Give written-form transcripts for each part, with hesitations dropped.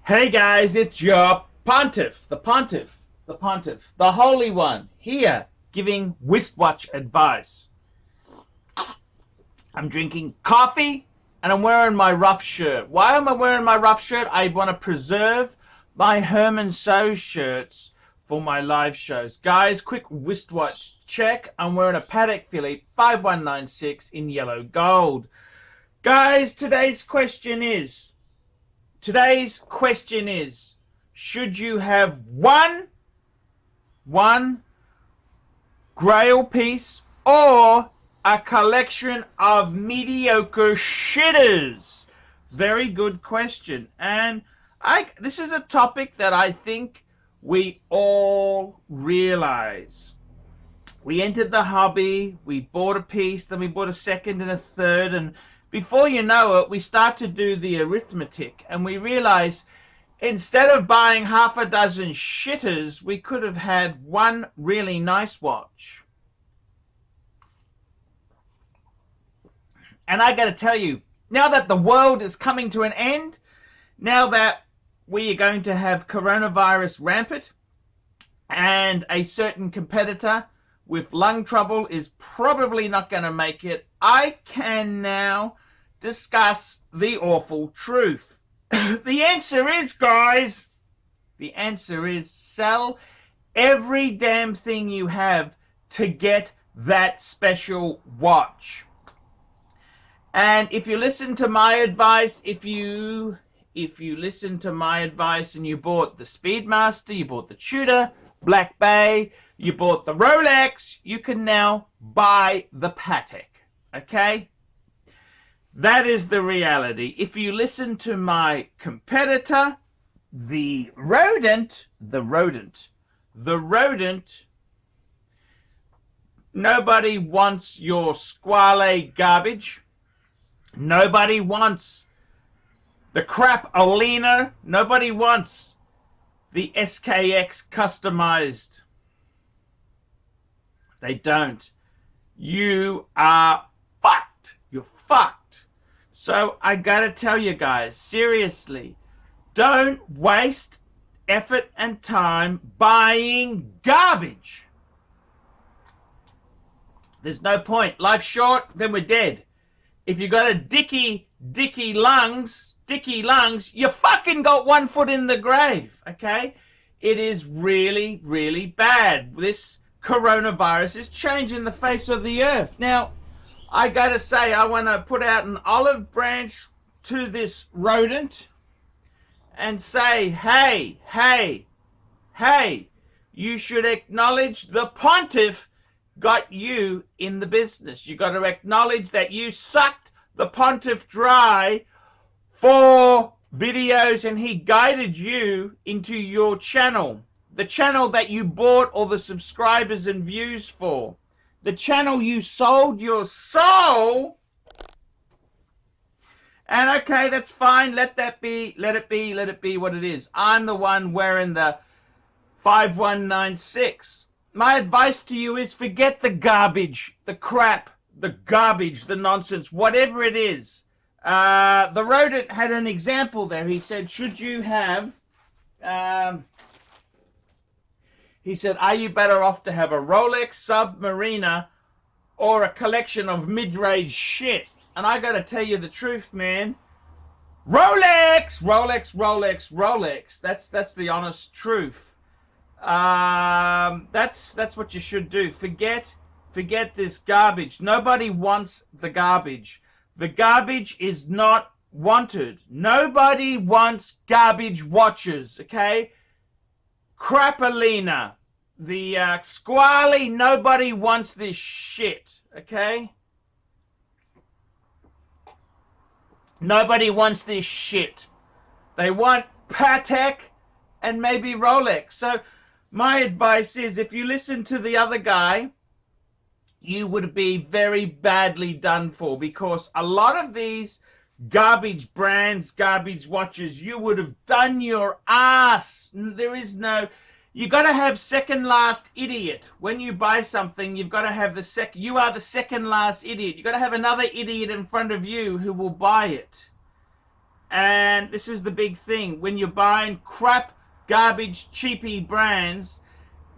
Hey guys, it's your pontiff, the Holy One, here giving wristwatch advice. I'm drinking coffee and I'm wearing my rough shirt. Why am I wearing my rough shirt? I want to preserve my Herman So shirts for my live shows. Guys, quick wristwatch check. I'm wearing a Patek Philippe 5196 in yellow gold. Guys, today's question is, should you have one grail piece or a collection of mediocre shitters? Very good question. And this is a topic that I think we all realize. We entered the hobby, we bought a piece, then we bought a second and a third, and before you know it, we start to do the arithmetic and we realize instead of buying half a dozen shitters, we could have had one really nice watch. And I got to tell you, now that the world is coming to an end, now that we are going to have coronavirus rampant and a certain competitor with lung trouble is probably not going to make it, I can now discuss the awful truth. The answer is, guys, sell every damn thing you have to get that special watch. And if you listen to my advice, if you listen to my advice and you bought the Speedmaster, you bought the Tudor, Black Bay, you bought the Rolex, you can now buy the Patek, okay? That is the reality. If you listen to my competitor, the Rodent, nobody wants your squale garbage. Nobody wants the crap Alina. Nobody wants the SKX customized. They don't. You are fucked. You're fucked. So I gotta tell you guys, seriously, don't waste effort and time buying garbage. There's no point. Life's short, then we're dead. If you got a dicky lungs, you fucking got 1 foot in the grave, okay? It is really, really bad. This coronavirus is changing the face of the earth. Now, I gotta say, I want to put out an olive branch to this Rodent and say, hey, you should acknowledge the pontiff got you in the business. You got to acknowledge that you sucked the pontiff dry for videos and he guided you into your channel. The channel that you bought all the subscribers and views for. The channel you sold your soul. And okay, that's fine. Let it be what it is. I'm the one wearing the 5196. My advice to you is forget the garbage, the crap, the garbage, the nonsense, whatever it is. The Rodent had an example there. He said, should you have, he said, are you better off to have a Rolex Submariner or a collection of mid-range shit? And I got to tell you the truth, man. Rolex. That's the honest truth. That's what you should do. Forget this garbage. Nobody wants the garbage. The garbage is not wanted. Nobody wants garbage watches, okay? Crapalina, the squally, nobody wants this shit, okay? Nobody wants this shit. They want Patek and maybe Rolex. So my advice is, if you listen to the other guy, you would be very badly done for, because a lot of these garbage brands, garbage watches, you would have done your ass. There is no, you got to have second last idiot. When you buy something, you've got to have you are the second last idiot. You got to have another idiot in front of you who will buy it. And this is the big thing. When you're buying crap, garbage, cheapy brands,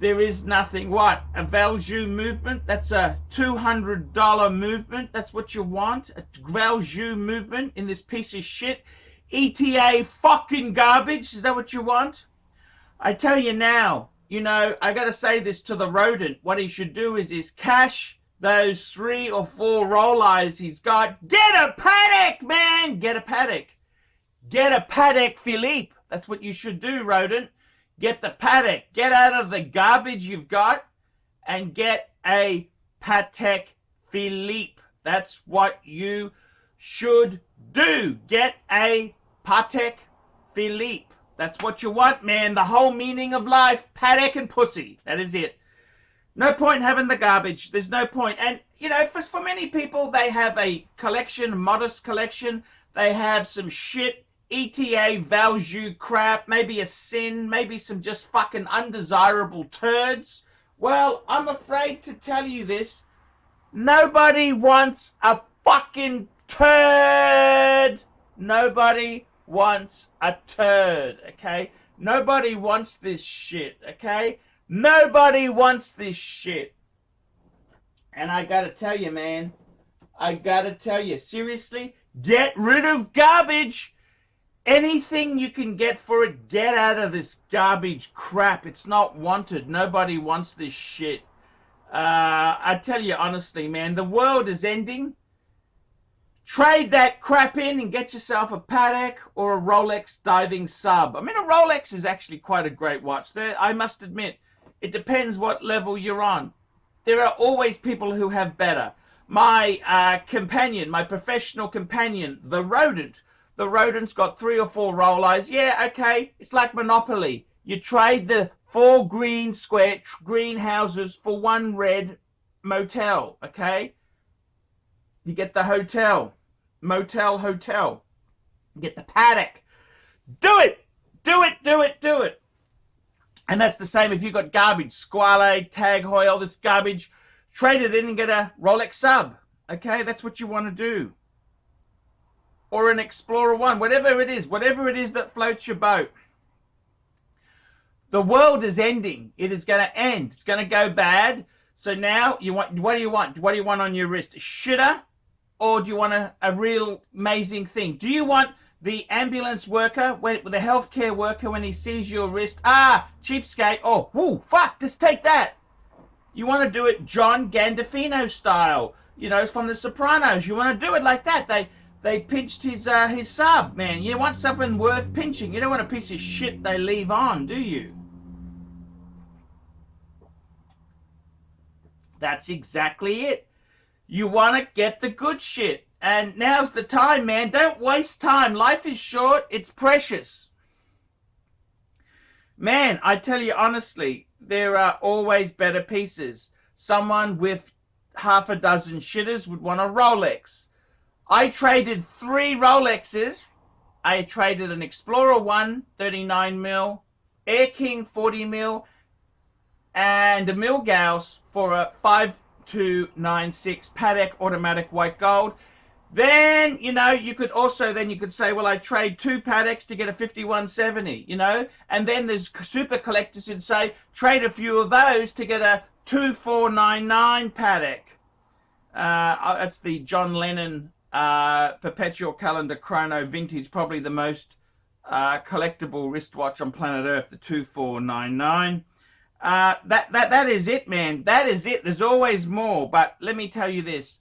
there is nothing. What? A value movement? That's a $200 movement. That's what you want? A value movement in this piece of shit? ETA fucking garbage? Is that what you want? I tell you now, you know, I got to say this to the Rodent. What he should do is cash those 3 or 4 Rolex he's got. Get a Patek, man! Get a Patek. Get a Patek Philippe. That's what you should do, Rodent. Get the Patek. Get out of the garbage you've got and get a Patek Philippe. That's what you should do. Get a Patek Philippe. That's what you want, man. The whole meaning of life, Patek and pussy. That is it. No point having the garbage. There's no point. And, you know, for many people, they have a collection, modest collection. They have some shit, ETA value crap, maybe a sin, maybe some just fucking undesirable turds. Well, I'm afraid to tell you this. Nobody wants a fucking turd. Nobody wants a turd, okay? Nobody wants this shit, okay? Nobody wants this shit. And I gotta tell you, man, I gotta tell you, seriously, get rid of garbage. Anything you can get for it, get out of this garbage crap. It's not wanted. Nobody wants this shit. I tell you honestly, man, the world is ending. Trade that crap in and get yourself a Patek or a Rolex diving sub. I mean, a Rolex is actually quite a great watch. There, I must admit, it depends what level you're on. There are always people who have better. My companion, my professional companion, the Rodent. The Rodent's got 3 or 4 Rolex. Yeah, okay, it's like Monopoly. You trade the 4 green square greenhouses for 1 red motel, okay? You get the hotel, motel, hotel. You get the Patek. Do it! Do it, do it, do it! And that's the same if you've got garbage, Squale, Tag Heuer, all this garbage. Trade it in and get a Rolex sub, okay? That's what you want to do. Or an Explorer 1, whatever it is that floats your boat. The world is ending. It is going to end. It's going to go bad. So now, what do you want? What do you want on your wrist? A shitter? Or do you want a real amazing thing? Do you want the ambulance worker, the healthcare worker, when he sees your wrist, cheapskate, oh, whoo, fuck, just take that. You want to do it John Gandolfino style, you know, from The Sopranos. You want to do it like that. They pinched his sub, man. You want something worth pinching. You don't want a piece of shit they leave on, do you? That's exactly it. You want to get the good shit. And now's the time, man. Don't waste time. Life is short. It's precious. Man, I tell you honestly, there are always better pieces. Someone with half a dozen shitters would want a Rolex. I traded 3 Rolexes. I traded an Explorer 1, 39mm, Air King 40mm, and a Milgauss for a 5296 Patek automatic white gold. Then, you know, you could say, well, I trade 2 Pateks to get a 5170, you know, and then there's super collectors who'd say, trade a few of those to get a 2499 Patek. That's the John Lennon Perpetual Calendar Chrono Vintage, probably the most collectible wristwatch on planet Earth, the 2499. That is it, man. That is it. There's always more, but let me tell you this.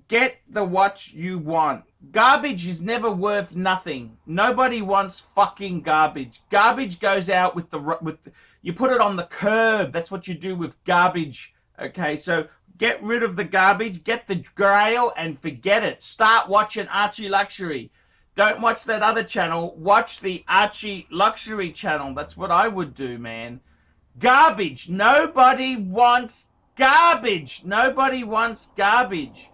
Get the watch you want. Garbage is never worth nothing. Nobody wants fucking garbage. Garbage goes out with you put it on the curb. That's what you do with garbage. Okay, so get rid of the garbage, get the grail, and forget it. Start watching Archie Luxury. Don't watch that other channel. Watch the Archie Luxury channel. That's what I would do, man. Garbage. Nobody wants garbage. Nobody wants garbage.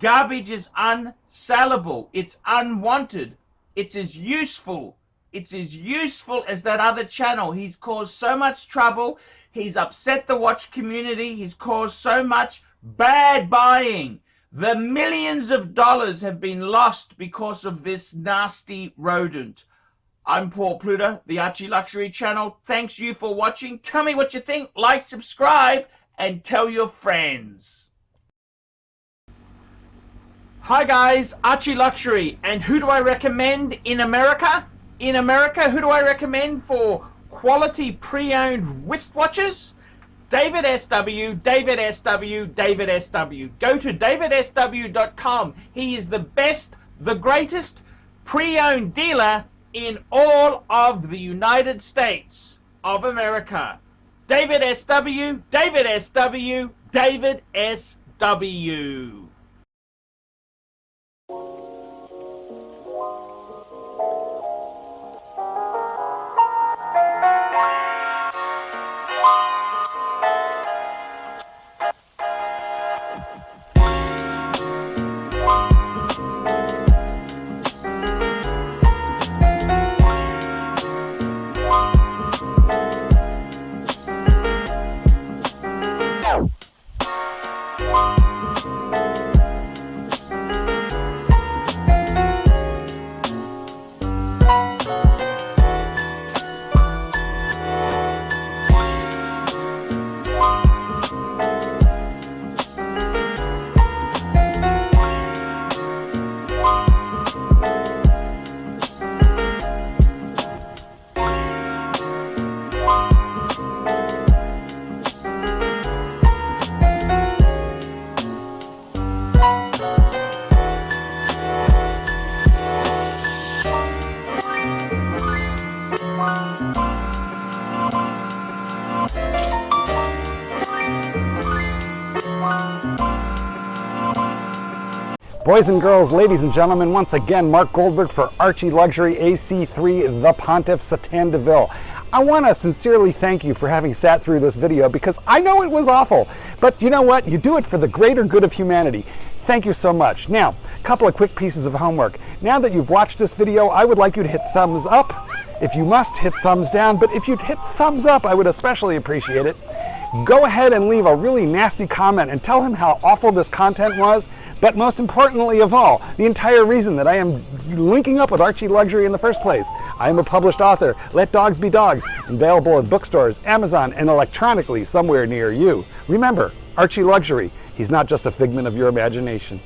Garbage is unsellable. It's unwanted. It's as useful. It's as useful as that other channel. He's caused so much trouble. He's upset the watch community. He's caused so much bad buying. The millions of dollars have been lost because of this nasty rodent. I'm Paul Pluta, the Archie Luxury channel. Thanks you for watching. Tell me what you think. Like, subscribe, and tell your friends. Hi guys, Archie Luxury. And who do I recommend in America? In America, who do I recommend for quality pre-owned wristwatches? David SW, David SW, David SW. Go to davidsw.com. He is the best, the greatest pre-owned dealer in all of the United States of America. David SW, David SW, David SW. Boys and girls, ladies and gentlemen, once again, Mark Goldberg for Archie Luxury AC3, the Pontiff Satan de Ville. I want to sincerely thank you for having sat through this video because I know it was awful, but you know what? You do it for the greater good of humanity. Thank you so much. Now, a couple of quick pieces of homework. Now that you've watched this video, I would like you to hit thumbs up. If you must, hit thumbs down, but if you'd hit thumbs up, I would especially appreciate it. Go ahead and leave a really nasty comment and tell him how awful this content was, but most importantly of all, the entire reason that I am linking up with Archie Luxury in the first place. I am a published author, Let Dogs Be Dogs, available in bookstores, Amazon, and electronically somewhere near you. Remember, Archie Luxury, he's not just a figment of your imagination.